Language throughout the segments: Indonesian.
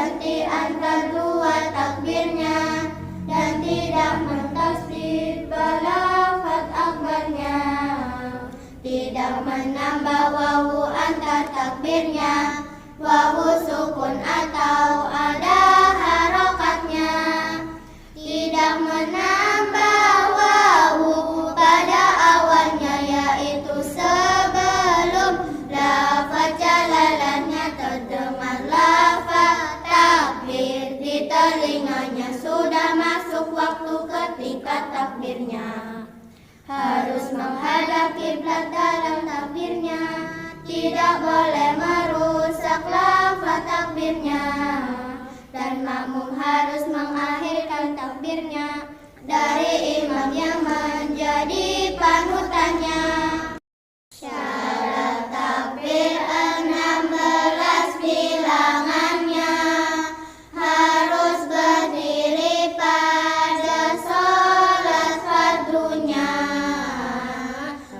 berhentian kedua takbirnya, dan tidak mentasbih balafat akbarnya, tidak menambah wawu antar takbirnya, wawu sukun atau ada harokatnya, tidak menambah wawu pada awalnya, yaitu sebelum lafaz jalalannya terdengar lafaz takbir di telinganya, sudah masuk waktu ketika takbirnya. Harus menghadap kiblat dalam takbirnya, tidak boleh merusak lafaz takbirnya, dan makmum harus mengakhirkan takbirnya dari imam yang menjadi panutannya. Syarat takbir 16 bilangannya, harus berdiri pada sholat fardunya,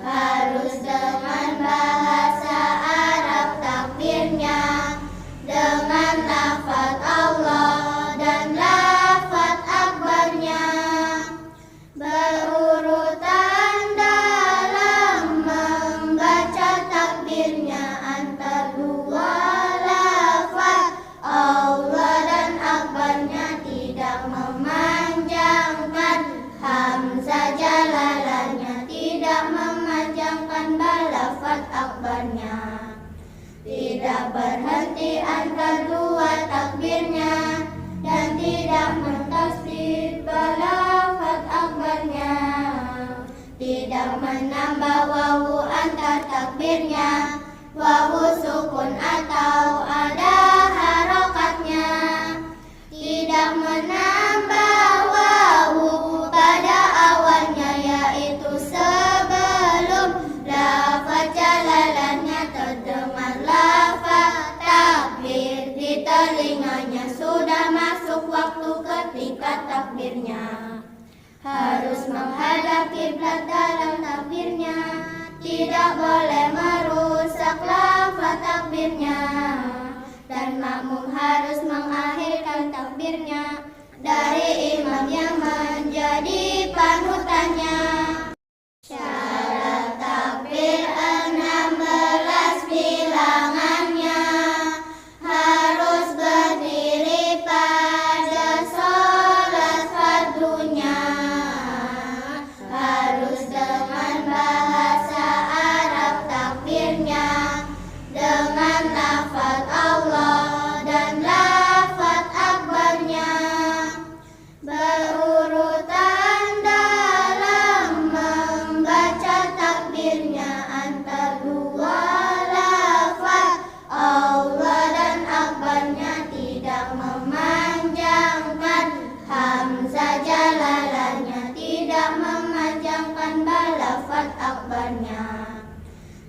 harus dengan bahasa Arab takbirnya, dengan lafaz Allah dan lafaz akbarnya, berurutan dalam membaca takbirnya antar dua lafaz Allah dan akbarnya, tidak memanjangkan hamzah jalalannya, tidak memanjangkan balafat akbarnya, tidak berhentian kedua takbirnya, dan tidak mentasbih balafat akbarnya, tidak menambah wawu antar takbirnya, wawu sukun atau ada harokatnya, tidak menambah wawu pada awalnya, yaitu sebelum lafaz jalalannya terdengar lafaz takbir di telinganya, sudah masuk waktu ketika takbirnya. Harus menghadap kiblat dalam takbirnya, tidak boleh merusak lafaz takbirnya, dan makmum harus mengakhirkan takbirnya dari imam yang menjadi panutannya. Syarat takbir 16 bilangannya, harus berdiri pada sholat fardunya, harus dengan bahasa Arab takbirnya, dengan lafaz Allah dan lafaz akbarnya, berurutan dalam membaca takbirnya antar dua lafaz Allah dan akbarnya, tidak memanjangkan hamzah jalalannya, tidak memanjangkan balafat akbarnya,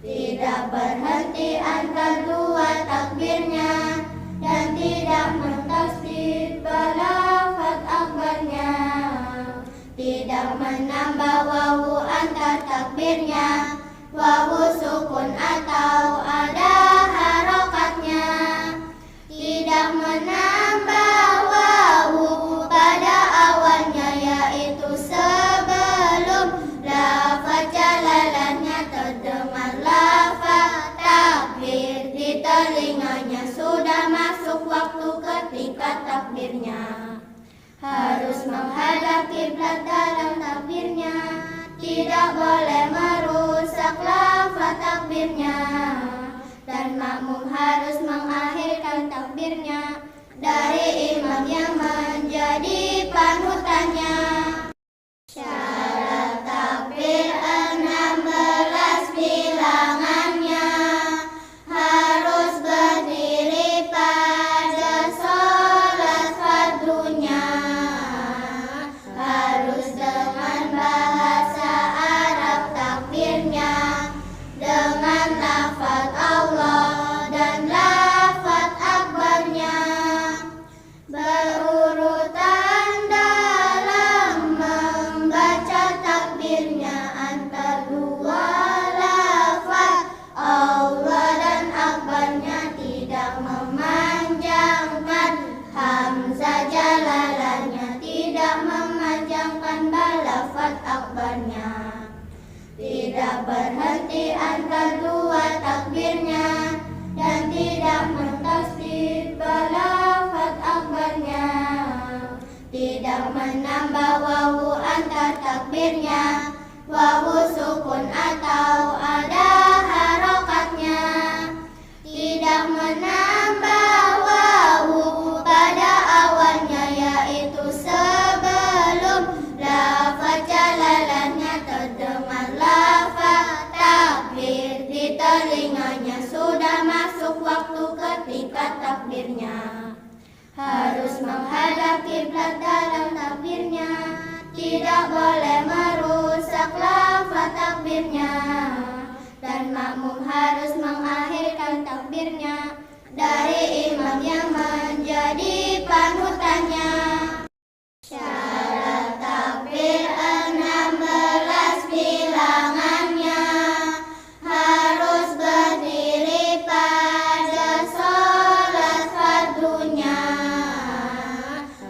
tidak berhentian kedua takbirnya, dan tidak mentasbih balafat akbarnya, tidak menambah wawu antar takbirnya, wawu sukun atau ada harokatnya, tidak menambah wawu pada awalnya, yaitu sebelum lafaz jalalannya terdengar lafaz takbir di telinganya, sudah masuk waktu ketika takbirnya. Harus menghadap kiblat dalam takbirnya, tidak boleh merusak lafaz takbirnya, dan makmum harus mengakhirkan takbirnya dari imam yang menjadi panutannya. Syarat takbir 16 bilangannya, harus berdiri pada sholat fardunya, harus dengan bahasa Arab takbirnya, dengan lafaz Allah dan lafaz akbarnya, tidak berhenti angka dua takbirnya, dan tidak mentasdid balafat akbarnya, tidak menambah wawu antar takbirnya, wawu sukun atau ada harokatnya, tidak menambah wawu pada awalnya, yaitu sebelum lafaz jalalannya terdengar lafaz takbir di telinganya, sudah masuk waktu ketika takbirnya. Harus menghadap kiblat dalam takbirnya, tidak boleh merusak lafaz takbirnya, dan makmum harus mengakhirkan takbirnya dari imam yang menjadi panutannya. Syarat takbir 16 bilangannya, harus berdiri pada sholat fardunya,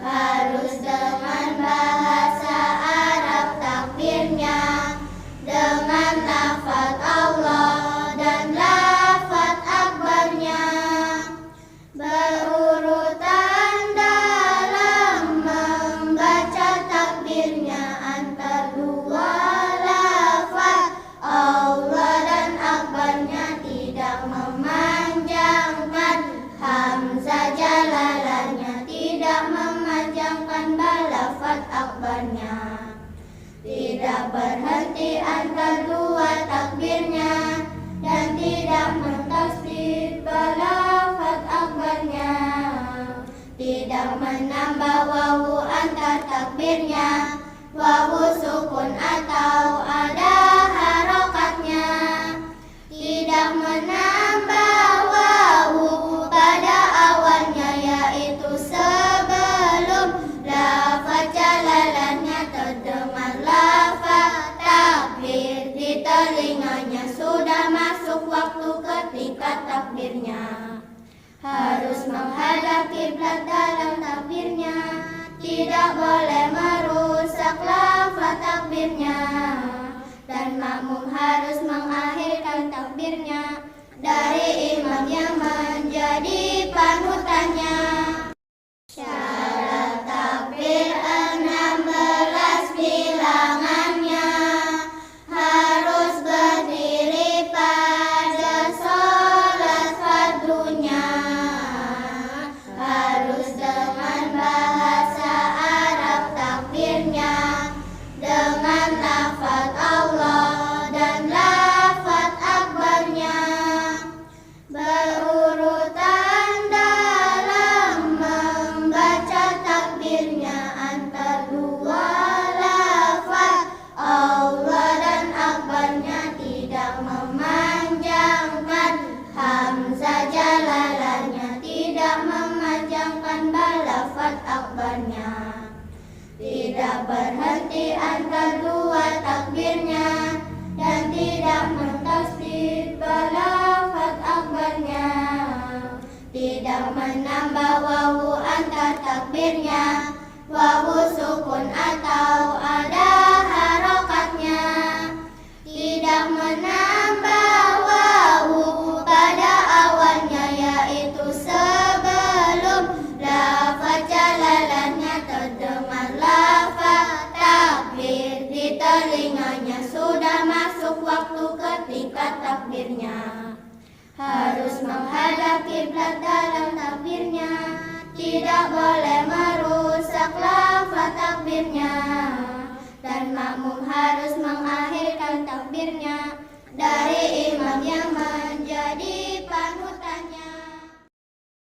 harus dengan bahasa Arab takbirnya, dengan lafaz Allah dan lafaz akbarnya, berurutan dalam membaca takbirnya antar dua lafaz Allah dan akbarnya, tidak memanjangkan hamzah jalalannya, tidak memanjangkan balafat akbarnya, tidak berhenti angka dua takbirnya, dan tidak mentasdid balafat akbarnya, tidak menambah wawu antar takbirnya, wawu sukun atau ada harokatnya, tidak menambah wawu pada awalnya, yaitu sebelum lafaz jalalannya terdengar lafaz takbir di telinganya, sudah masuk waktu ketika takbirnya. Harus menghadap kiblat dalam takbirnya, tidak boleh merusak lafaz takbirnya, dan makmum harus mengakhirkan takbirnya dari imam yang menjadi panutannya. Syarat takbir 16 bilangannya, harus berdiri pada sholat fardunya, harus dengan bahasa Arab takbirnya, dengan lafaz Allah dan lafaz akbarnya, berurutan dalam membaca takbirnya antar dua lafaz Allah dan akbarnya, tidak memanjangkan hamzah jalalannya, tidak memanjangkan balafat akbarnya, tidak berhenti angka dua takbirnya, dan tidak mentasdid balafat akbarnya, tidak menambah wawu antar takbirnya, wawu sukun atau ada harokatnya, tidak menambah wawu pada awalnya, yaitu sebelum lafaz jalalannya terdengar lafaz takbir di telinganya, sudah masuk waktu ketika takbirnya. Harus menghadap kiblat dalam takbirnya, tidak boleh merusak lafaz takbirnya, dan makmum harus mengakhirkan takbirnya dari